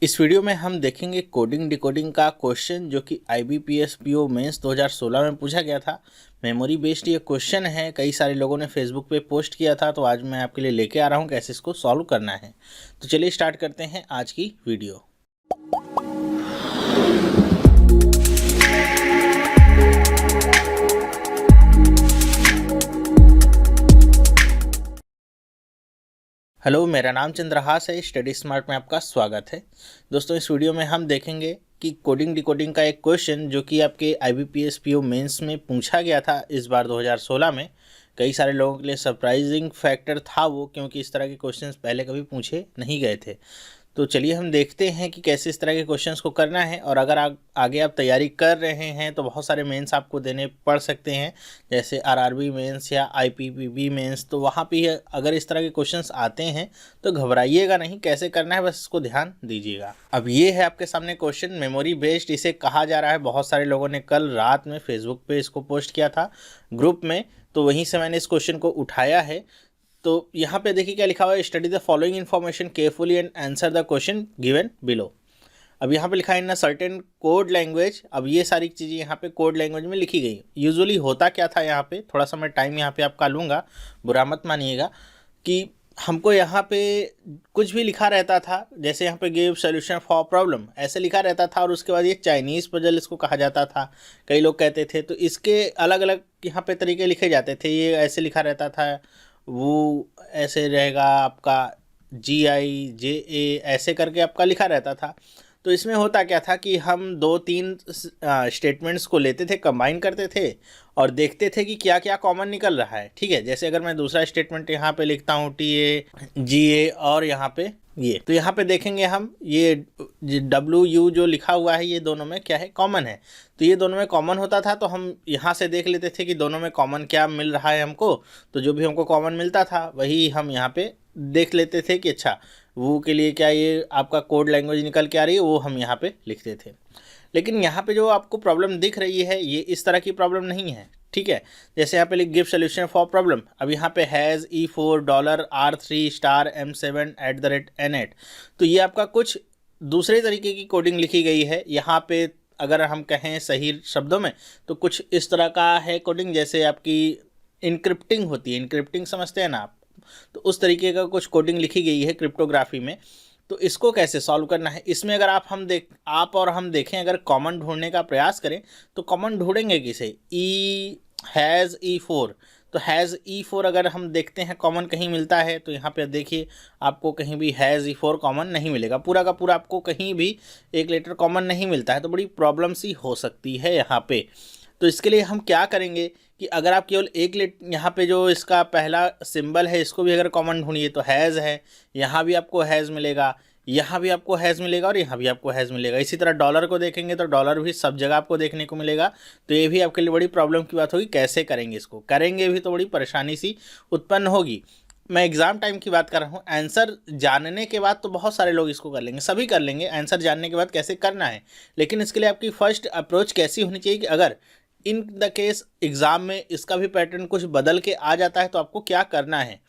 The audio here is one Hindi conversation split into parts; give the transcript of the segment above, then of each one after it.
इस वीडियो में हम देखेंगे कोडिंग डिकोडिंग का क्वेश्चन जो कि IBPS PO मेंस 2016 में पूछा गया था। मेमोरी बेस्ड ये क्वेश्चन है, कई सारे लोगों ने फेसबुक पे पोस्ट किया था, तो आज मैं आपके लिए लेके आ रहा हूँ कैसे इसको सॉल्व करना है। तो चलिए स्टार्ट करते हैं आज की वीडियो। हेलो, मेरा नाम चंद्रहास है। स्टडी स्मार्ट में आपका स्वागत है। दोस्तों, इस वीडियो में हम देखेंगे कि कोडिंग डिकोडिंग का एक क्वेश्चन जो कि आपके IBPS PO मेंस में पूछा गया था इस बार 2016 में। कई सारे लोगों के लिए सरप्राइजिंग फैक्टर था वो, क्योंकि इस तरह के क्वेश्चंस पहले कभी पूछे नहीं गए थे। तो चलिए हम देखते हैं कि कैसे इस तरह के क्वेश्चंस को करना है। और अगर आगे आप तैयारी कर रहे हैं तो बहुत सारे मेंस आपको देने पड़ सकते हैं, जैसे RRB मेंस या IPPB मेंस। तो वहाँ पे अगर इस तरह के क्वेश्चंस आते हैं तो घबराइएगा नहीं, कैसे करना है बस इसको ध्यान दीजिएगा। अब ये है आपके सामने क्वेश्चन, मेमोरी बेस्ड इसे कहा जा रहा है। बहुत सारे लोगों ने कल रात में फेसबुक पे इसको पोस्ट किया था ग्रुप में, तो वहीं से मैंने इस क्वेश्चन को उठाया है। तो यहाँ पे देखिए क्या लिखा हुआ है, study the following information carefully and answer the question given below. अब यहाँ पे लिखा है इन सर्टेन कोड लैंग्वेज। अब ये सारी चीज़ें यहाँ पे कोड लैंग्वेज में लिखी गई। यूजुअली होता क्या था, यहाँ पे थोड़ा सा मैं टाइम यहाँ पे आपका लूँगा, बुरा मत मानिएगा, कि हमको यहाँ पे कुछ भी लिखा रहता था, जैसे यहाँ पे गिव सोल्यूशन फॉर प्रॉब्लम ऐसे लिखा रहता था, और उसके बाद ये चाइनीज़ पजल इसको कहा जाता था, कई लोग कहते थे। तो इसके अलग अलग यहाँ पे तरीके लिखे जाते थे। ये ऐसे लिखा रहता था, वो ऐसे रहेगा आपका, GIJA ऐसे करके आपका लिखा रहता था। तो इसमें होता क्या था कि हम 2-3 स्टेटमेंट्स को लेते थे, कंबाइन करते थे और देखते थे कि क्या क्या कॉमन निकल रहा है। ठीक है, जैसे अगर मैं दूसरा स्टेटमेंट यहाँ पे लिखता हूँ TAGA और यहाँ पे ये, तो यहाँ पे देखेंगे हम ये WU जो लिखा हुआ है, ये दोनों में क्या है, कॉमन है। तो ये दोनों में कॉमन होता था, तो हम यहाँ से देख लेते थे कि दोनों में कॉमन क्या मिल रहा है हमको। तो जो भी हमको कॉमन मिलता था वही हम यहाँ पे देख लेते थे कि अच्छा वो के लिए क्या ये आपका कोड लैंग्वेज निकल के आ रही है, वो हम यहाँ पे लिखते थे। लेकिन यहाँ पे जो आपको प्रॉब्लम दिख रही है, ये इस तरह की प्रॉब्लम नहीं है। ठीक है, जैसे यहाँ पे लिख गिव सोल्यूशन फॉर प्रॉब्लम। अब यहाँ पे has E4 $R3 star M7 @ N8। तो ये आपका कुछ दूसरे तरीके की कोडिंग लिखी गई है। यहाँ पे अगर हम कहें सही शब्दों में तो कुछ इस तरह का है कोडिंग, जैसे आपकी इनक्रिप्टिंग होती है। इनक्रिप्टिंग समझते हैं ना आप? तो उस तरीके का कुछ कोडिंग लिखी गई है क्रिप्टोग्राफी में। तो इसको कैसे सॉल्व करना है, इसमें अगर आप और हम देखें, अगर कॉमन ढूंढने का प्रयास करें तो कॉमन ढूंढेंगे किसे, हैज़ E4। तो हैज़ E4 अगर हम देखते हैं कॉमन कहीं मिलता है, तो यहाँ पे देखिए आपको कहीं भी हैज़ E4 कॉमन नहीं मिलेगा। पूरा का पूरा आपको कहीं भी एक लेटर कॉमन नहीं मिलता है, तो बड़ी प्रॉब्लम सी हो सकती है यहाँ पे। तो इसके लिए हम क्या करेंगे कि अगर आप केवल एक यहाँ पे जो इसका पहला सिंबल है इसको भी अगर कॉमन ढूंढिए तो हैज़ है, यहाँ भी आपको हैज़ मिलेगा, यहाँ भी आपको हैज़ मिलेगा और यहाँ भी आपको हैज़ मिलेगा। इसी तरह डॉलर को देखेंगे तो डॉलर भी सब जगह आपको देखने को मिलेगा। तो ये भी आपके लिए बड़ी प्रॉब्लम की बात होगी, कैसे करेंगे इसको, करेंगे भी तो बड़ी परेशानी सी उत्पन्न होगी। मैं एग्ज़ाम टाइम की बात कर रहा हूँ। आंसर जानने के बाद तो बहुत सारे लोग इसको कर लेंगे, सभी कर लेंगे आंसर जानने के बाद कैसे करना है। लेकिन इसके लिए आपकी फर्स्ट अप्रोच कैसी होनी चाहिए कि अगर इन द केस एग्ज़ाम में इसका भी पैटर्न कुछ बदल के आ जाता है तो आपको क्या करना है।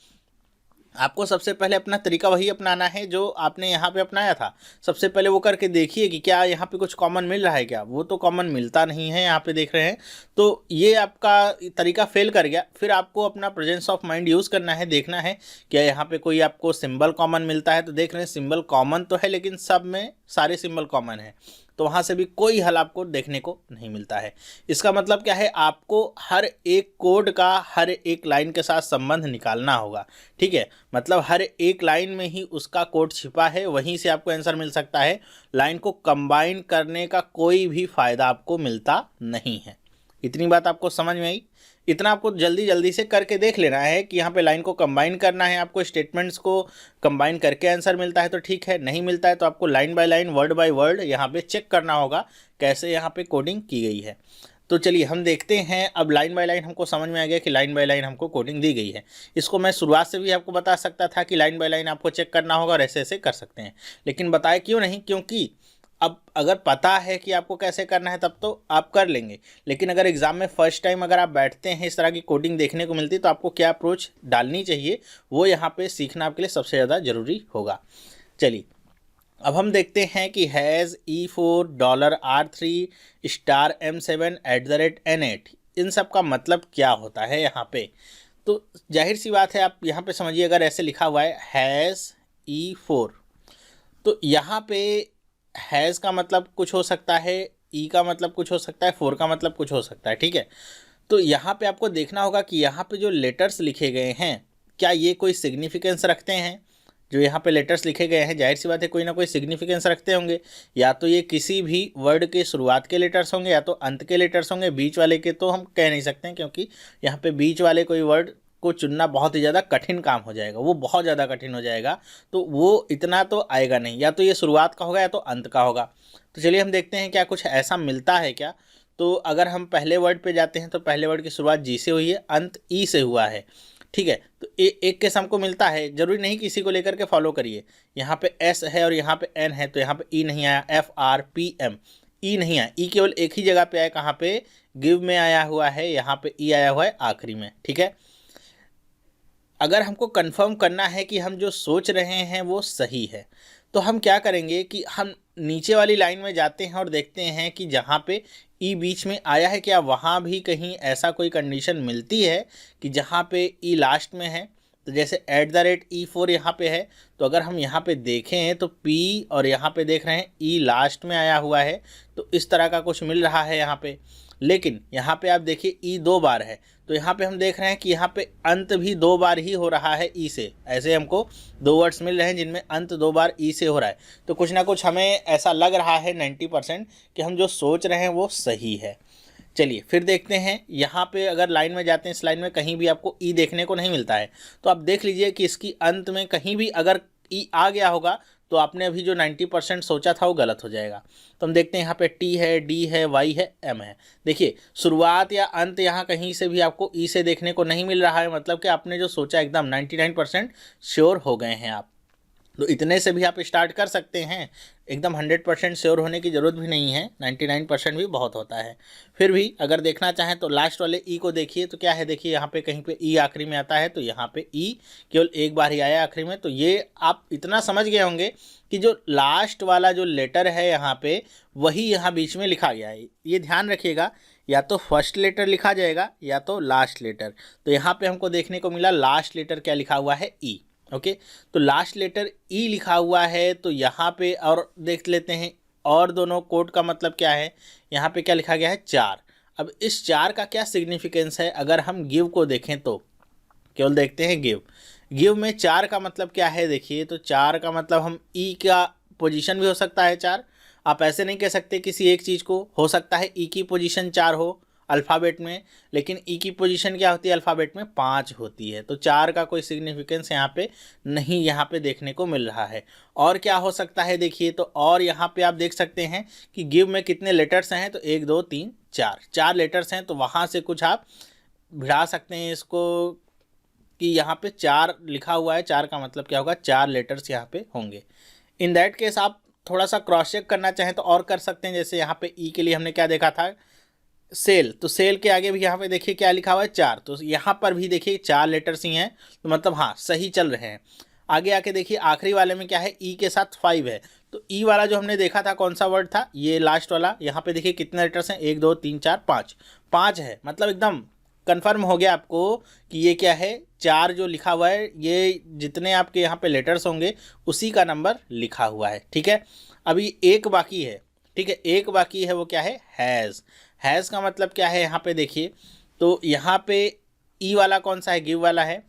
आपको सबसे पहले अपना तरीका वही अपनाना है जो आपने यहाँ पे अपनाया था। सबसे पहले वो करके देखिए कि क्या यहाँ पे कुछ कॉमन मिल रहा है क्या। वो तो कॉमन मिलता नहीं है, यहाँ पे देख रहे हैं। तो ये आपका तरीका फेल कर गया। फिर आपको अपना प्रेजेंस ऑफ माइंड यूज़ करना है, देखना है क्या यहाँ पे कोई आपको सिंबल कॉमन मिलता है। तो देख रहे हैं सिंबल कॉमन तो है, लेकिन सब में सारे सिंबल कॉमन है, तो वहाँ से भी कोई हल आपको देखने को नहीं मिलता है। इसका मतलब क्या है, आपको हर एक कोड का हर एक लाइन के साथ संबंध निकालना होगा। ठीक है, मतलब हर एक लाइन में ही उसका कोड छिपा है, वहीं से आपको आंसर मिल सकता है। लाइन को कंबाइन करने का कोई भी फ़ायदा आपको मिलता नहीं है। इतनी बात आपको समझ में आई? इतना आपको जल्दी जल्दी से करके देख लेना है कि यहाँ पे लाइन को कंबाइन करना है। आपको स्टेटमेंट्स को कंबाइन करके आंसर मिलता है तो ठीक है, नहीं मिलता है तो आपको line by line word by word यहाँ पे चेक करना होगा कैसे यहाँ पे कोडिंग की गई है। तो चलिए हम देखते हैं। अब लाइन बाय लाइन हमको समझ में आ गया कि लाइन बाय लाइन हमको कोडिंग दी गई है। इसको मैं शुरुआत से भी आपको बता सकता था कि लाइन बाय लाइन आपको चेक करना होगा और ऐसे ऐसे कर सकते हैं, लेकिन बताया क्यों नहीं, क्योंकि अब अगर पता है कि आपको कैसे करना है तब तो आप कर लेंगे। लेकिन अगर एग्ज़ाम में फ़र्स्ट टाइम अगर आप बैठते हैं, इस तरह की कोडिंग देखने को मिलती है, तो आपको क्या अप्रोच डालनी चाहिए वो यहाँ पे सीखना आपके लिए सबसे ज़्यादा ज़रूरी होगा। चलिए अब हम देखते हैं कि has E4 $R3 star M7 @N8, इन सब का मतलब क्या होता है यहाँ पे। तो जाहिर सी बात है, आप यहाँ पे समझिए, अगर ऐसे लिखा हुआ है हैज़ E4, तो यहाँ पे हैज़ का मतलब कुछ हो सकता है, ई का मतलब कुछ हो सकता है, 4 का मतलब कुछ हो सकता है, ठीक है। तो यहाँ पे आपको देखना होगा कि यहाँ पे जो लेटर्स लिखे गए हैं, क्या ये कोई सिग्निफिकेंस रखते हैं। जो यहाँ पे लेटर्स लिखे गए हैं, जाहिर सी बात है कोई ना कोई सिग्निफिकेंस रखते होंगे। या तो ये किसी भी वर्ड के शुरुआत के लेटर्स होंगे, या तो अंत के लेटर्स होंगे। बीच वाले के तो हम कह नहीं सकते हैं, क्योंकि यहाँ पे बीच वाले कोई वर्ड को चुनना बहुत ही ज़्यादा कठिन काम हो जाएगा, वो बहुत ज़्यादा कठिन हो जाएगा। तो वो इतना तो आएगा नहीं, या तो ये शुरुआत का होगा या तो अंत का होगा। तो चलिए हम देखते हैं क्या कुछ ऐसा मिलता है क्या। तो अगर हम पहले वर्ड पे जाते हैं, तो पहले वर्ड की शुरुआत जी से हुई है, अंत ई से हुआ है, ठीक है। तो एक केस हमको मिलता है, जरूरी नहीं किसी को लेकर के फॉलो करिए। यहाँ पे एस है और यहाँ पे एन है, तो यहाँ पे ई नहीं आया, FRPM, ई नहीं आया। ई केवल एक ही जगह पे आया, कहाँ पे, गिव में आया हुआ है, यहाँ पे ई आया हुआ है आखिरी में, ठीक है। अगर हमको कंफर्म करना है कि हम जो सोच रहे हैं वो सही है, तो हम क्या करेंगे कि हम नीचे वाली लाइन में जाते हैं और देखते हैं कि जहाँ पे ई बीच में आया है, क्या वहाँ भी कहीं ऐसा कोई कंडीशन मिलती है कि जहाँ पे ई लास्ट में है। तो जैसे @E4 यहाँ पे है, तो अगर हम यहाँ पे देखें तो पी और यहाँ पे देख रहे हैं ई लास्ट में आया हुआ है, तो इस तरह का कुछ मिल रहा है यहाँ पे। लेकिन यहाँ पे आप देखिए ई 2 बार है, तो यहाँ पे हम देख रहे हैं कि यहाँ पे अंत भी 2 बार ही हो रहा है ई से। ऐसे हमको 2 वर्ड्स मिल रहे हैं जिनमें अंत 2 बार ई से हो रहा है। तो कुछ ना कुछ हमें ऐसा लग रहा है 90% कि हम जो सोच रहे हैं वो सही है। चलिए फिर देखते हैं, यहाँ पे अगर लाइन में जाते हैं, इस लाइन में कहीं भी आपको ई देखने को नहीं मिलता है। तो आप देख लीजिए कि इसकी अंत में कहीं भी अगर ई आ गया होगा, तो आपने अभी जो 90% सोचा था वो गलत हो जाएगा। तो हम देखते हैं यहाँ पे टी है, डी है, वाई है, एम है। देखिए शुरुआत या अंत यहाँ कहीं से भी आपको ई से देखने को नहीं मिल रहा है, मतलब कि आपने जो सोचा एकदम 99% श्योर हो गए हैं आप। तो इतने से भी आप स्टार्ट कर सकते हैं, एकदम 100% श्योर होने की ज़रूरत भी नहीं है, 99% भी बहुत होता है। फिर भी अगर देखना चाहें तो लास्ट वाले ई को देखिए, तो क्या है, देखिए यहाँ पे कहीं पे ई आखिरी में आता है, तो यहाँ पे ई केवल एक बार ही आया आखिरी में। तो ये आप इतना समझ गए होंगे कि जो लास्ट वाला जो लेटर है यहाँ पे, वही यहाँ बीच में लिखा गया है। ये ध्यान रखिएगा, या तो फर्स्ट लेटर लिखा जाएगा या तो लास्ट लेटर। तो यहाँ पे हमको देखने को मिला लास्ट लेटर क्या लिखा हुआ है, ई। ओके, तो लास्ट लेटर ई लिखा हुआ है। तो यहाँ पे और देख लेते हैं, और दोनों कोड का मतलब क्या है। यहाँ पे क्या लिखा गया है, 4। अब इस 4 का क्या सिग्निफिकेंस है, अगर हम गिव को देखें तो केवल देखते हैं गिव। गिव में 4 का मतलब क्या है, देखिए, तो 4 का मतलब हम ई का पोजीशन भी हो सकता है 4। आप ऐसे नहीं कह सकते किसी एक चीज़ को, हो सकता है ई की पोजीशन 4 हो अल्फ़ाबेट में, लेकिन ई की पोजीशन क्या होती है अल्फ़ाबेट में, 5 होती है। तो 4 का कोई सिग्निफिकेंस यहाँ पे नहीं, यहाँ पे देखने को मिल रहा है। और क्या हो सकता है, देखिए, तो और यहाँ पे आप देख सकते हैं कि गिव में कितने लेटर्स हैं, तो 1 2 3 4 लेटर्स हैं। तो वहाँ से कुछ आप भिड़ा सकते हैं इसको कि यहाँ पे 4 लिखा हुआ है, 4 का मतलब क्या होगा, 4 लेटर्स यहाँ पे होंगे। इन दैट केस आप थोड़ा सा क्रॉस चेक करना चाहें तो और कर सकते हैं। जैसे यहाँ पे ई के लिए हमने क्या देखा था, सेल, तो सेल के आगे भी यहाँ पे देखिए क्या लिखा हुआ है, 4। तो यहाँ पर भी देखिए 4 लेटर्स ही हैं, तो मतलब हाँ सही चल रहे हैं। आगे आके देखिए आखिरी वाले में क्या है, ई के साथ 5 है। तो ई वाला जो हमने देखा था कौन सा वर्ड था, ये लास्ट वाला। यहाँ पे देखिए कितने लेटर्स हैं, 1 2 3 4 5, 5 है। मतलब एकदम कंफर्म हो गया आपको कि ये क्या है, 4 जो लिखा हुआ है, ये जितने आपके यहाँ पे लेटर्स होंगे उसी का नंबर लिखा हुआ है, ठीक है। अभी एक बाकी है, ठीक है, एक बाकी है, वो क्या है, हैज़। हैज़ का मतलब क्या है, यहाँ पे देखिए, तो यहाँ पे ई वाला कौन सा है, गिव वाला है,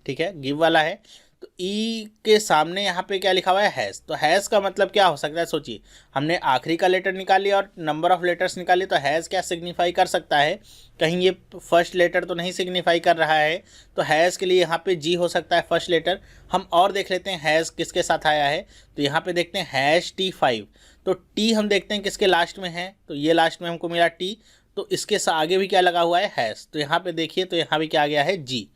ठीक है, गिव वाला है। तो ई के सामने यहाँ पे क्या लिखा हुआ है, हैज़। तो हैज़ का मतलब क्या हो सकता है, सोचिए, हमने आखिरी का लेटर निकाल लिया और नंबर ऑफ लेटर्स निकाले, तो हैज़ क्या सिग्निफाई कर सकता है, कहीं ये फर्स्ट लेटर तो नहीं सिग्निफाई कर रहा है। तो हैज़ के लिए यहाँ पे जी हो सकता है फर्स्ट लेटर। हम और देख लेते हैं हैज़ किसके साथ आया है, तो यहाँ पे देखते हैं #T5। तो टी हम देखते हैं किसके लास्ट में है, तो ये लास्ट में हमको मिला टी। तो इसके आगे भी क्या लगा हुआ है, हैज़। तो यहाँ पे देखिए, तो यहाँ भी क्या आ गया है, जी,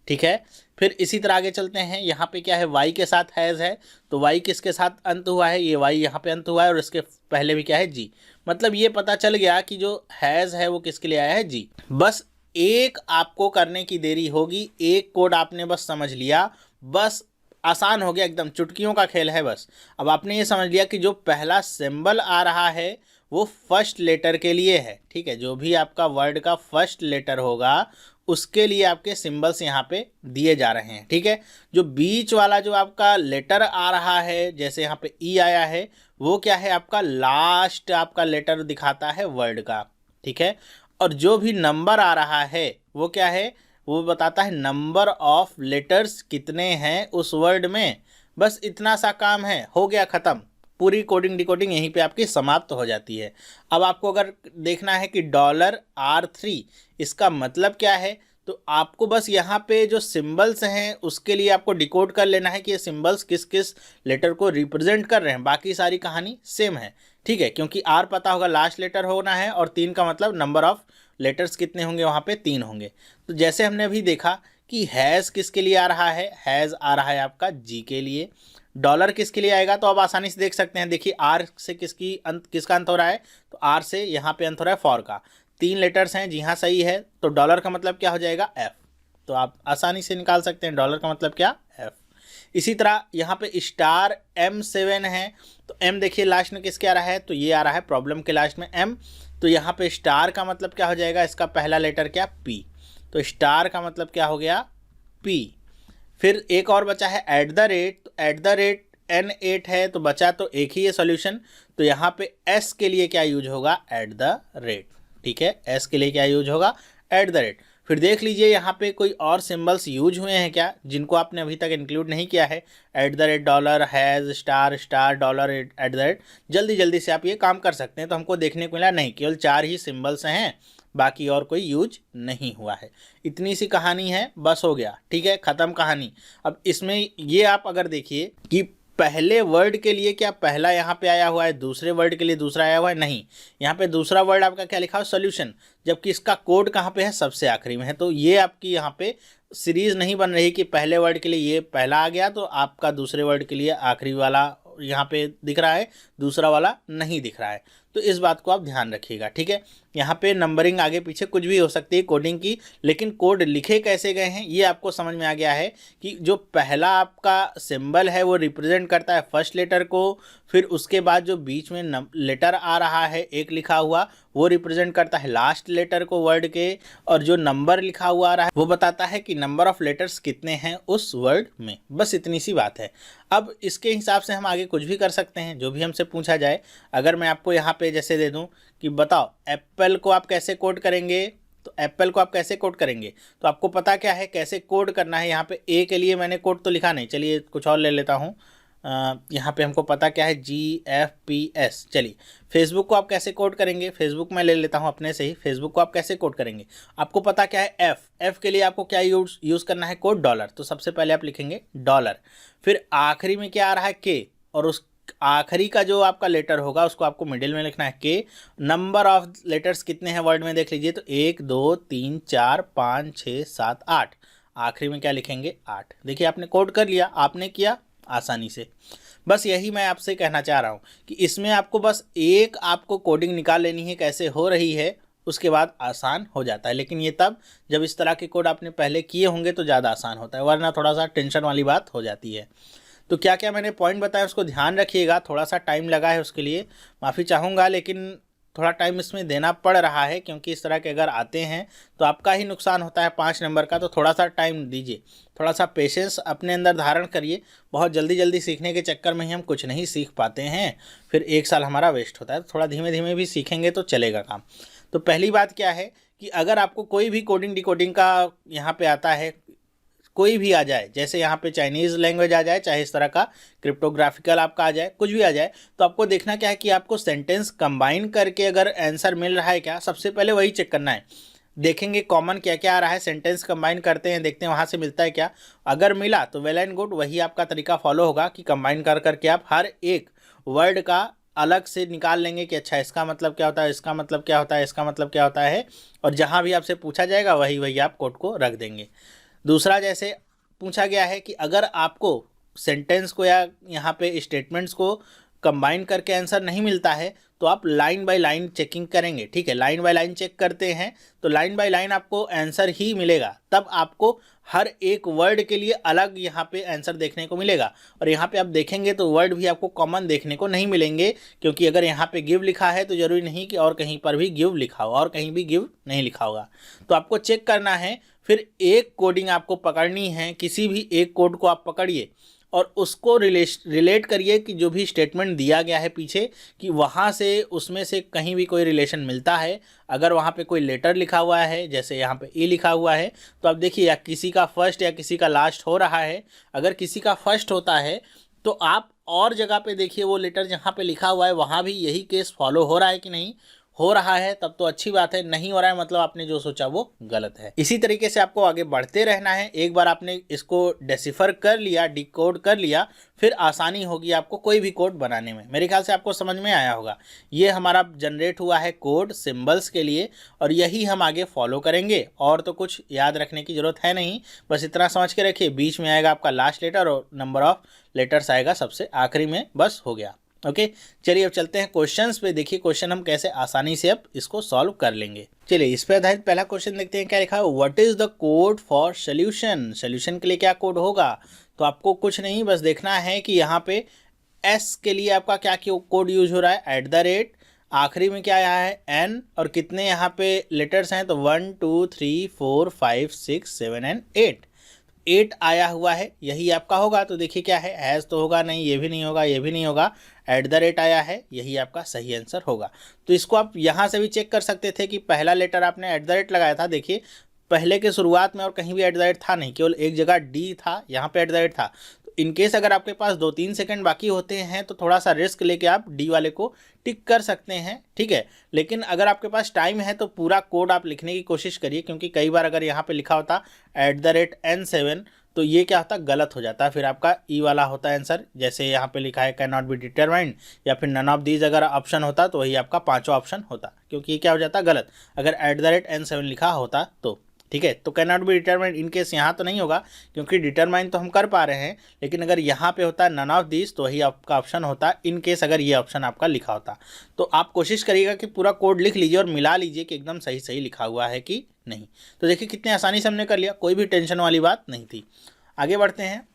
ठीक है। फिर इसी तरह आगे चलते हैं, यहाँ पे क्या है, वाई के साथ हैज़ है। तो वाई किसके साथ अंत हुआ है, ये वाई यहाँ पे अंत हुआ है, और इसके पहले भी क्या है, जी। मतलब ये पता चल गया कि जो हैज़ है वो किसके लिए आया है, जी। बस एक आपको करने की देरी होगी, एक कोड आपने बस समझ लिया, बस आसान हो गया, एकदम चुटकियों का खेल है बस। अब आपने ये समझ लिया कि जो पहला सिंबल आ रहा है वो फर्स्ट लेटर के लिए है, ठीक है। जो भी आपका वर्ड का फर्स्ट लेटर होगा उसके लिए आपके सिंबल्स यहाँ पे दिए जा रहे हैं, ठीक है। जो बीच वाला जो आपका लेटर आ रहा है, जैसे यहाँ पे ई आया है, वो क्या है, आपका लास्ट आपका लेटर दिखाता है वर्ड का, ठीक है। और जो भी नंबर आ रहा है वो क्या है, वो बताता है नंबर ऑफ लेटर्स कितने हैं उस वर्ड में। बस इतना सा काम है, हो गया ख़त्म। पूरी कोडिंग डिकोडिंग यहीं पे आपकी समाप्त हो जाती है। अब आपको अगर देखना है कि $R3 इसका मतलब क्या है, तो आपको बस यहाँ पे जो सिंबल्स हैं उसके लिए आपको डिकोड कर लेना है कि ये सिंबल्स किस किस लेटर को रिप्रेजेंट कर रहे हैं। बाकी सारी कहानी सेम है, ठीक है, क्योंकि आर पता होगा लास्ट लेटर होना है और 3 का मतलब नंबर ऑफ लेटर्स कितने होंगे, वहाँ पे 3 होंगे। तो जैसे हमने अभी देखा कि हैज़ किसके लिए आ रहा है, हैज़ आ रहा है आपका जी के लिए। डॉलर किसके लिए आएगा, तो आप आसानी से देख सकते हैं, देखिए आर से किसका अंत हो रहा है, तो आर से यहाँ पे अंत हो रहा है फॉर का। 3 लेटर्स हैं, जी हाँ सही है। तो डॉलर का मतलब क्या हो जाएगा, एफ। तो आप आसानी से निकाल सकते हैं डॉलर का मतलब क्या, एफ। इसी तरह यहाँ पे M7 है, तो M देखिए लास्ट में किसके आ रहा है, तो ये आ रहा है प्रॉब्लम के लास्ट में M। तो यहाँ पे स्टार का मतलब क्या हो जाएगा, इसका पहला लेटर क्या, P। तो स्टार का मतलब क्या हो गया, P। फिर एक और बचा है @ तो @ है, तो बचा तो एक ही है सॉल्यूशन। तो यहाँ पे S के लिए क्या यूज होगा, @, ठीक है। S के लिए क्या यूज होगा, @ फिर देख लीजिए यहाँ पे कोई और सिंबल्स यूज हुए हैं क्या जिनको आपने अभी तक इंक्लूड नहीं किया है, @ डॉलर, हैज़, स्टार डॉलर, @ जल्दी जल्दी से आप ये काम कर सकते हैं। तो हमको देखने को मिला नहीं, केवल 4 ही सिंबल्स हैं, बाकी और कोई यूज नहीं हुआ है। इतनी सी कहानी है, बस हो गया, ठीक है, ख़त्म कहानी। अब इसमें ये आप अगर देखिए कि पहले वर्ड के लिए क्या पहला यहाँ पे आया हुआ है, दूसरे वर्ड के लिए दूसरा आया हुआ है, नहीं, यहाँ पे दूसरा वर्ड आपका क्या लिखा हो, सॉल्यूशन, जबकि इसका कोड कहाँ पे है, सबसे आखिरी में है। तो ये आपकी यहाँ पे सीरीज़ नहीं बन रही कि पहले वर्ड के लिए ये पहला आ गया तो आपका दूसरे वर्ड के लिए आखिरी वाला यहाँ पे दिख रहा है, दूसरा वाला नहीं दिख रहा है। तो इस बात को आप ध्यान रखिएगा, ठीक है। यहाँ पे नंबरिंग आगे पीछे कुछ भी हो सकती है कोडिंग की, लेकिन कोड लिखे कैसे गए हैं ये आपको समझ में आ गया है कि जो पहला आपका सिंबल है वो रिप्रेजेंट करता है फर्स्ट लेटर को, फिर उसके बाद जो बीच में लेटर आ रहा है एक लिखा हुआ वो रिप्रेजेंट करता है लास्ट लेटर को वर्ड के, और जो नंबर लिखा हुआ आ रहा है वो बताता है कि नंबर ऑफ लेटर्स कितने हैं उस वर्ड में। बस इतनी सी बात है। अब इसके हिसाब से हम आगे कुछ भी कर सकते हैं, जो भी हमसे पूछा जाए। अगर मैं आपको यहाँ पे जैसे दे दूँ कि बताओ एप्पल को आप कैसे कोड करेंगे, तो एप्पल को आप कैसे कोड करेंगे, तो आपको पता क्या है कैसे कोड करना है। यहाँ पे ए के लिए मैंने कोड तो लिखा नहीं, चलिए कुछ और ले लेता हूँ। यहाँ पे हमको पता क्या है, GFPS। चलिए फेसबुक को आप कैसे कोड करेंगे, फेसबुक मैं ले लेता हूँ अपने से ही। फेसबुक को आप कैसे कोड करेंगे, आपको पता क्या है, एफ के लिए आपको क्या यूज़ करना है, कोड डॉलर। तो सबसे पहले आप लिखेंगे डॉलर, फिर आखिरी में क्या आ रहा है, के, और उस आखिरी का जो आपका लेटर होगा उसको आपको मिडिल में लिखना है, के। नंबर ऑफ लेटर्स कितने हैं वर्ड में देख लीजिए, तो 1 2 3 4 5 6 7 8, आखिरी में क्या लिखेंगे, 8। देखिए आपने कोड कर लिया, आपने किया आसानी से। बस यही मैं आपसे कहना चाह रहा हूँ कि इसमें आपको बस एक आपको कोडिंग निकाल लेनी है कैसे हो रही है, उसके बाद आसान हो जाता है। लेकिन ये तब जब इस तरह के कोड आपने पहले किए होंगे तो ज़्यादा आसान होता है, वरना थोड़ा सा टेंशन वाली बात हो जाती है। तो क्या क्या मैंने पॉइंट बताया उसको ध्यान रखिएगा। थोड़ा सा टाइम लगा है उसके लिए माफ़ी चाहूँगा, लेकिन थोड़ा टाइम इसमें देना पड़ रहा है क्योंकि इस तरह के अगर आते हैं तो आपका ही नुकसान होता है 5 नंबर का। तो थोड़ा सा टाइम दीजिए, थोड़ा सा पेशेंस अपने अंदर धारण करिए। बहुत जल्दी जल्दी सीखने के चक्कर में ही हम कुछ नहीं सीख पाते हैं, फिर 1 साल हमारा वेस्ट होता है। तो थोड़ा धीमे धीमे भी सीखेंगे तो चलेगा काम। तो पहली बात क्या है कि अगर आपको कोई भी कोडिंग डिकोडिंग का यहाँ पे आता है, कोई भी आ जाए, जैसे यहाँ पे चाइनीज़ लैंग्वेज आ जाए, चाहे इस तरह का क्रिप्टोग्राफिकल आपका आ जाए, कुछ भी आ जाए, तो आपको देखना क्या है कि आपको सेंटेंस कंबाइन करके अगर आंसर मिल रहा है क्या, सबसे पहले वही चेक करना है। देखेंगे कॉमन क्या क्या आ रहा है, सेंटेंस कंबाइन करते हैं, देखते हैं वहाँ से मिलता है क्या। अगर मिला तो वेल एंड गुड, वही आपका तरीका फॉलो होगा कि कंबाइन कर करके आप हर एक वर्ड का अलग से निकाल लेंगे कि अच्छा इसका मतलब क्या होता है, इसका मतलब क्या होता है, इसका मतलब क्या होता है, और जहाँ भी आपसे पूछा जाएगा वही वही आप कोड को रख देंगे। दूसरा, जैसे पूछा गया है कि अगर आपको सेंटेंस को या यहाँ पे स्टेटमेंट्स को कंबाइन करके आंसर नहीं मिलता है तो आप लाइन बाय लाइन चेकिंग करेंगे, ठीक है। लाइन बाय लाइन चेक करते हैं तो लाइन बाय लाइन आपको आंसर ही मिलेगा, तब आपको हर एक वर्ड के लिए अलग यहाँ पे आंसर देखने को मिलेगा। और यहाँ पे आप देखेंगे तो वर्ड भी आपको कॉमन देखने को नहीं मिलेंगे, क्योंकि अगर यहाँ पे गिव लिखा है तो जरूरी नहीं कि और कहीं पर भी गिव लिखा होगा, और कहीं भी गिव नहीं लिखा होगा। तो आपको चेक करना है, फिर एक कोडिंग आपको पकड़नी है, किसी भी एक कोड को आप पकड़िए और उसको रिलेट करिए कि जो भी स्टेटमेंट दिया गया है पीछे, कि वहाँ से उसमें से कहीं भी कोई रिलेशन मिलता है। अगर वहाँ पे कोई लेटर लिखा हुआ है, जैसे यहाँ पे ई लिखा हुआ है, तो आप देखिए या किसी का फर्स्ट या किसी का लास्ट हो रहा है। अगर किसी का फर्स्ट होता है तो आप और जगह पे देखिए वो लेटर जहाँ पे लिखा हुआ है वहाँ भी यही केस फॉलो हो रहा है कि नहीं हो रहा है, तब तो अच्छी बात है। नहीं हो रहा है मतलब आपने जो सोचा वो गलत है। इसी तरीके से आपको आगे बढ़ते रहना है। एक बार आपने इसको डेसिफर कर लिया, डिकोड कर लिया, फिर आसानी होगी आपको कोई भी कोड बनाने में। मेरे ख्याल से आपको समझ में आया होगा। ये हमारा जनरेट हुआ है कोड सिंबल्स के लिए, और यही हम आगे फॉलो करेंगे। और तो कुछ याद रखने की ज़रूरत है नहीं, बस इतना समझ के रखिए, बीच में आएगा आपका लास्ट लेटर और नंबर ऑफ लेटर्स आएगा सबसे आखिरी में, बस हो गया। ओके चलिए अब चलते हैं क्वेश्चंस पे। देखिए क्वेश्चन हम कैसे आसानी से अब इसको सॉल्व कर लेंगे। चलिए इस पे आधारित पहला क्वेश्चन देखते हैं क्या लिखा है। What is the code for solution. Solution के लिए क्या कोड होगा, तो आपको कुछ नहीं बस देखना है कि यहाँ पे एस के लिए आपका क्या कोड यूज हो रहा है, @ आखिरी में क्या आया है एन, और कितने यहाँ पे लेटर्स हैं, तो 1 2 3 4 5 6 7 एंड 8 आया हुआ है, यही आपका होगा। तो देखिए क्या है, हैज़ तो होगा नहीं, ये भी नहीं होगा, ये भी नहीं होगा, @ आया है, यही आपका सही आंसर होगा। तो इसको आप यहाँ से भी चेक कर सकते थे कि पहला लेटर आपने @ लगाया था, देखिए पहले के शुरुआत में और कहीं भी @ था नहीं, केवल एक जगह डी था, यहाँ पे @ था। इनकेस अगर आपके पास 2-3 सेकंड बाकी होते हैं तो थोड़ा सा रिस्क लेके आप डी वाले को टिक कर सकते हैं, ठीक है। लेकिन अगर आपके पास टाइम है तो पूरा कोड आप लिखने की कोशिश करिए, क्योंकि कई बार अगर यहाँ पे लिखा होता @N7 तो ये क्या होता, गलत हो जाता है, फिर आपका ई वाला होता है आंसर। जैसे यहाँ पे लिखा है कैन नॉट बी डिटरमाइंड, या फिर नन ऑफ दीज अगर ऑप्शन होता तो वही आपका पांचवा ऑप्शन होता, क्योंकि ये क्या हो जाता गलत अगर @N7 लिखा होता तो, ठीक है। तो can not be determined in case यहाँ तो नहीं होगा, क्योंकि डिटरमाइन तो हम कर पा रहे हैं, लेकिन अगर यहाँ पे होता नन ऑफ दिस तो वही आपका ऑप्शन होता, इन केस अगर ये ऑप्शन आपका लिखा होता। तो आप कोशिश करिएगा कि पूरा कोड लिख लीजिए और मिला लीजिए कि एकदम सही सही लिखा हुआ है कि नहीं। तो देखिए कितने आसानी से हमने कर लिया, कोई भी टेंशन वाली बात नहीं थी। आगे बढ़ते हैं,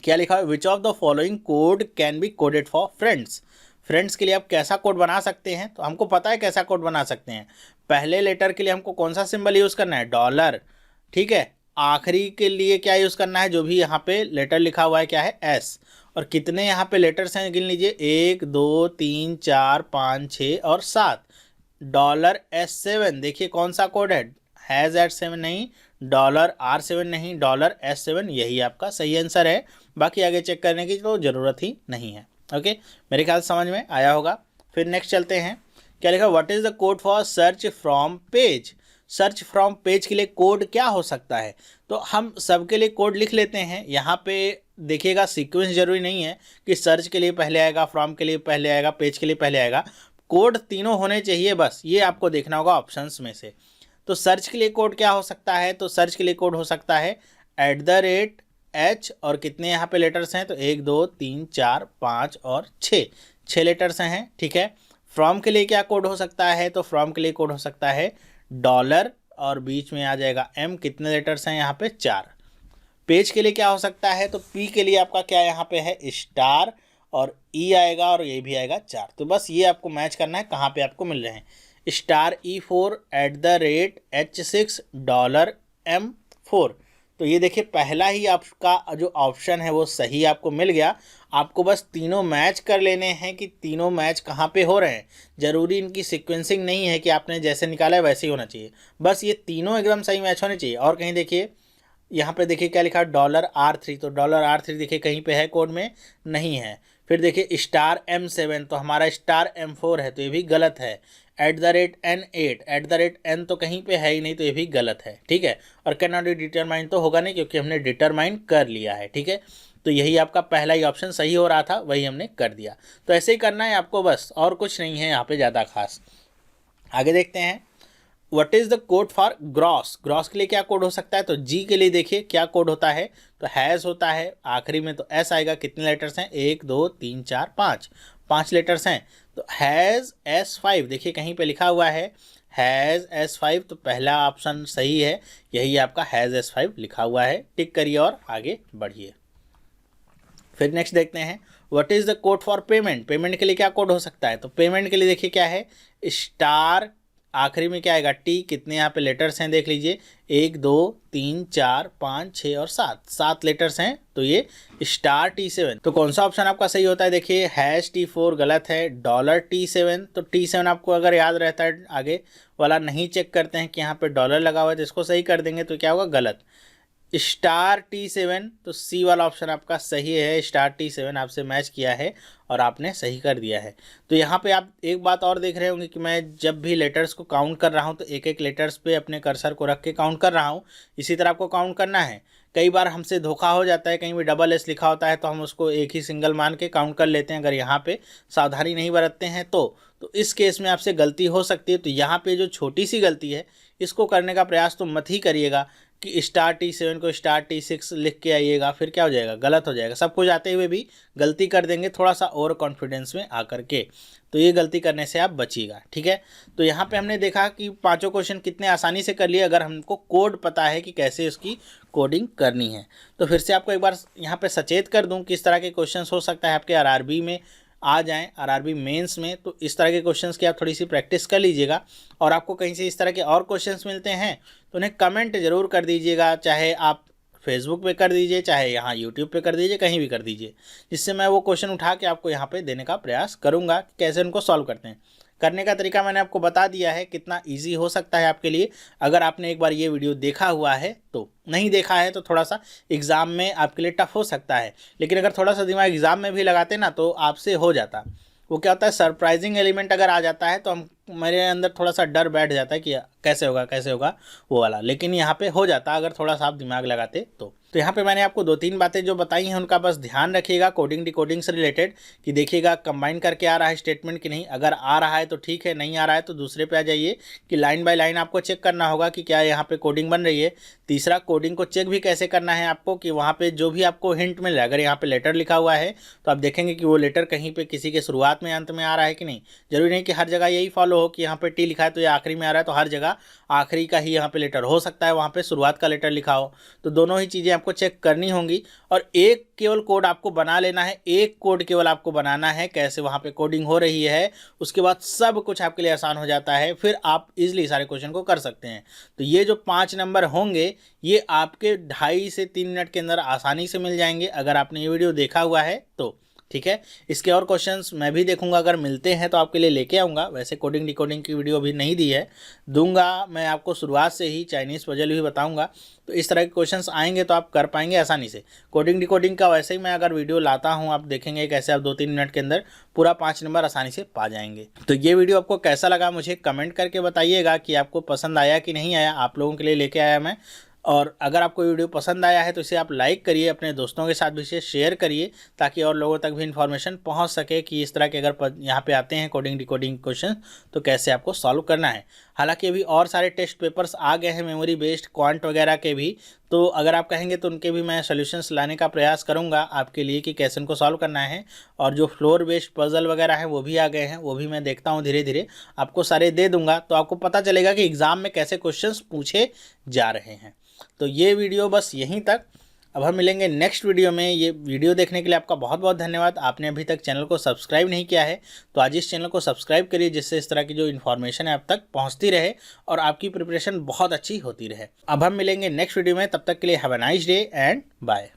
क्या लिखा है, which of the following code can be coded for friends. Friends के लिए आप कैसा कोड बना सकते हैं, तो हमको पता है कैसा कोड बना सकते हैं। पहले लेटर के लिए हमको कौन सा सिंबल यूज़ करना है, $, ठीक है। आखिरी के लिए क्या यूज़ करना है, जो भी यहाँ पे लेटर लिखा हुआ है क्या है, S। और कितने यहाँ पे लेटर्स हैं गिन लीजिए, 1 2 3 4 5 6 और 7। $S7 देखिए कौन सा कोड है, हैज़ @7 नहीं, $R7 नहीं, $S7, यही आपका सही आंसर है। बाकी आगे चेक करने की तो ज़रूरत ही नहीं है। ओके मेरे ख्याल समझ में आया होगा। फिर नेक्स्ट चलते हैं, क्या लिखा, what is the code for search from page. Search from page के लिए कोड क्या हो सकता है, तो हम सबके लिए कोड लिख लेते हैं। यहाँ पे देखिएगा सीक्वेंस जरूरी नहीं है कि सर्च के लिए पहले आएगा, फ्रॉम के लिए पहले आएगा, पेज के लिए पहले आएगा, कोड तीनों होने चाहिए, बस ये आपको देखना होगा ऑप्शंस में से। तो सर्च के लिए कोड क्या हो सकता है, तो सर्च के लिए कोड हो सकता है @H, और कितने यहाँ पे लेटर्स हैं, तो 1 2 3 4 5 और 6 लेटर्स हैं, ठीक है। फ्रॉम के लिए क्या कोड हो सकता है, तो फ्रॉम के लिए कोड हो सकता है $, और बीच में आ जाएगा M, कितने लेटर्स हैं यहाँ पे, 4। पेज के लिए क्या हो सकता है, तो P के लिए आपका क्या यहाँ पे है, स्टार, और E आएगा और ये भी आएगा 4। तो बस ये आपको मैच करना है कहाँ पे आपको मिल रहे हैं, *E4 @H6 $M4। तो ये देखिए पहला ही आपका जो ऑप्शन है वो सही आपको मिल गया। आपको बस तीनों मैच कर लेने हैं कि तीनों मैच कहाँ पे हो रहे हैं। ज़रूरी इनकी सीक्वेंसिंग नहीं है कि आपने जैसे निकाला है वैसे ही होना चाहिए, बस ये तीनों एकदम सही मैच होने चाहिए। और कहीं देखिए यहाँ पे देखिए क्या लिखा है, $R3, तो $R3 देखिए कहीं पे है कोड में, नहीं है। फिर देखिए *M7, तो हमारा *M4 है, तो ये भी गलत है। @N8 @N तो कहीं पे है ही नहीं, तो ये भी गलत है, ठीक है। और कैन नॉट बी डिटरमाइन तो होगा नहीं, क्योंकि हमने डिटरमाइन कर लिया है, ठीक है। तो यही आपका पहला ही ऑप्शन सही हो रहा था, वही हमने कर दिया। तो ऐसे ही करना है आपको, बस और कुछ नहीं है यहाँ पे ज़्यादा खास। आगे देखते हैं, what is the code for gross. Gross के लिए क्या कोड हो सकता है, तो G के लिए देखिए क्या कोड होता है, तो हैज़ होता है, आखिरी में तो S आएगा, कितने लेटर्स हैं, 1 2 3 4 5, 5 लेटर्स हैं, तो हैज़ S5, देखिए कहीं पे लिखा हुआ है हैज़ S5, तो पहला ऑप्शन सही है, यही आपका हैज़ S5 लिखा हुआ है। टिक करिए और आगे बढ़िए। फिर नेक्स्ट देखते हैं, what is the code for payment, payment के लिए क्या कोड हो सकता है। तो पेमेंट के लिए देखिए क्या है, स्टार, आखिरी में क्या आएगा टी, कितने यहाँ पे लेटर्स हैं देख लीजिए, 1 2 3 4 5 6 और 7 लेटर्स हैं, तो ये स्टार T7। तो कौन सा ऑप्शन आपका सही होता है, देखिए हैश T4 गलत है, डॉलर T7, तो T7 आपको अगर याद रहता है, आगे वाला नहीं चेक करते हैं कि यहाँ पे डॉलर लगा हुआ है, तो इसको सही कर देंगे, तो क्या होगा गलत, स्टार T7, तो सी वाला ऑप्शन आपका सही है, स्टार T7 आपसे मैच किया है और आपने सही कर दिया है। तो यहाँ पे आप एक बात और देख रहे होंगे कि मैं जब भी लेटर्स को काउंट कर रहा हूँ तो एक एक लेटर्स पे अपने कर्सर को रख के काउंट कर रहा हूँ, इसी तरह आपको काउंट करना है। कई बार हमसे धोखा हो जाता है, कहीं भी डबल एस लिखा होता है तो हम उसको एक ही सिंगल मान के काउंट कर लेते हैं, अगर यहाँ पे सावधानी नहीं बरतते हैं तो इस केस में आपसे गलती हो सकती है। तो यहाँ पे जो छोटी सी गलती है इसको करने का प्रयास तो मत ही करिएगा कि स्टार T7 को स्टार T6 लिख के आइएगा, फिर क्या हो जाएगा, गलत हो जाएगा। सब कुछ आते हुए भी गलती कर देंगे थोड़ा सा ओवर कॉन्फिडेंस में आकर के, तो ये गलती करने से आप बचिएगा, ठीक है। तो यहाँ पे हमने देखा कि पांचों क्वेश्चन कितने आसानी से कर लिए अगर हमको कोड पता है कि कैसे उसकी कोडिंग करनी है। तो फिर से आपको एक बार यहाँ पे सचेत कर दूँ किस तरह के क्वेश्चन हो सकता है आपके आरआरबी में आ जाएं, आरआरबी मेंस में। तो इस तरह के क्वेश्चंस की आप थोड़ी सी प्रैक्टिस कर लीजिएगा, और आपको कहीं से इस तरह के और क्वेश्चंस मिलते हैं तो उन्हें कमेंट ज़रूर कर दीजिएगा, चाहे आप फेसबुक पे कर दीजिए, चाहे यहाँ यूट्यूब पे कर दीजिए, कहीं भी कर दीजिए, जिससे मैं वो क्वेश्चन उठा के आपको यहाँ पे देने का प्रयास करूँगा कि कैसे उनको सॉल्व करते हैं। करने का तरीका मैंने आपको बता दिया है, कितना ईजी हो सकता है आपके लिए अगर आपने एक बार ये वीडियो देखा हुआ है। तो नहीं देखा है तो थोड़ा सा एग्ज़ाम में आपके लिए टफ हो सकता है, लेकिन अगर थोड़ा सा दिमाग एग्ज़ाम में भी लगाते ना तो आपसे हो जाता। वो क्या होता है, सरप्राइजिंग एलिमेंट अगर आ जाता है तो हम मेरे अंदर थोड़ा सा डर बैठ जाता है कि कैसे होगा वो वाला, लेकिन यहाँ पे हो जाता अगर थोड़ा सा आप दिमाग लगाते तो यहाँ पे मैंने आपको 2-3 बातें जो बताई हैं उनका बस ध्यान रखिएगा कोडिंग डिकोडिंग से रिलेटेड, कि देखिएगा कंबाइन करके आ रहा है स्टेटमेंट कि नहीं, अगर आ रहा है तो ठीक है, नहीं आ रहा है तो दूसरे पे आ जाइए कि लाइन बाय लाइन आपको चेक करना होगा कि क्या यहाँ पे कोडिंग बन रही है। तीसरा, कोडिंग को चेक भी कैसे करना है आपको, कि वहाँ पे जो भी आपको हिंट मिल रहा है, अगर यहाँ पे लेटर लिखा हुआ है तो आप देखेंगे कि वो लेटर कहीं पे किसी के शुरुआत में अंत में आ रहा है कि नहीं। जरूरी नहीं कि हर जगह यही फॉलो हो कि यहाँ पे टी लिखा है तो ये आखिरी में आ रहा है, तो हर जगह आखिरी का ही यहाँ पे लेटर हो सकता है, वहाँ पे शुरुआत का लेटर लिखा हो। तो दोनों ही चीज़ें आपको चेक करनी होंगी, और एक केवल कोड आपको बना लेना है, एक कोड केवल आपको बनाना है, कैसे वहाँ पे कोडिंग हो रही है, उसके बाद सब कुछ आपके लिए आसान हो जाता है, फिर आप इजीली सारे क्वेश्चन को कर सकते हैं। तो ये जो 5 नंबर होंगे ये आपके 2.5 से 3 मिनट के अंदर आसानी से मिल जाएंगे अगर आपने ये वीडियो देखा हुआ है तो, ठीक है। इसके और क्वेश्चंस मैं भी देखूंगा, अगर मिलते हैं तो आपके लिए लेके आऊँगा। वैसे कोडिंग डिकोडिंग की वीडियो अभी नहीं दी है, दूंगा। मैं आपको शुरुआत से ही चाइनीज़ पजल भी बताऊंगा, तो इस तरह के क्वेश्चंस आएंगे तो आप कर पाएंगे आसानी से। कोडिंग डिकोडिंग का वैसे ही मैं अगर वीडियो लाता हूं, आप देखेंगे कैसे आप 2-3 मिनट के अंदर पूरा 5 नंबर आसानी से पा जाएंगे। तो ये वीडियो आपको कैसा लगा मुझे कमेंट करके बताइएगा कि आपको पसंद आया कि नहीं आया, आप लोगों के लिए लेके आया मैं। और अगर आपको वीडियो पसंद आया है तो इसे आप लाइक करिए, अपने दोस्तों के साथ भी इसे शेयर करिए, ताकि और लोगों तक भी इन्फॉर्मेशन पहुंच सके कि इस तरह के अगर यहाँ पे आते हैं कोडिंग डिकोडिंग क्वेश्चन तो कैसे आपको सॉल्व करना है। हालांकि अभी और सारे टेस्ट पेपर्स आ गए हैं मेमोरी बेस्ड क्वांट वगैरह के भी, तो अगर आप कहेंगे तो उनके भी मैं सॉल्यूशंस लाने का प्रयास करूंगा आपके लिए कि कैसे उनको सॉल्व करना है। और जो फ्लोर बेस्ड पजल वगैरह हैं वो भी आ गए हैं, वो भी मैं देखता हूँ धीरे धीरे आपको सारे दे दूंगा, तो आपको पता चलेगा कि एग्ज़ाम में कैसे क्वेश्चंस पूछे जा रहे हैं। तो ये वीडियो बस यहीं तक, अब हम मिलेंगे नेक्स्ट वीडियो में। ये वीडियो देखने के लिए आपका बहुत बहुत धन्यवाद। आपने अभी तक चैनल को सब्सक्राइब नहीं किया है तो आज इस चैनल को सब्सक्राइब करिए, जिससे इस तरह की जो इन्फॉर्मेशन है आप तक पहुंचती रहे और आपकी प्रिपरेशन बहुत अच्छी होती रहे। अब हम मिलेंगे नेक्स्ट वीडियो में, तब तक के लिए have a nice day and bye.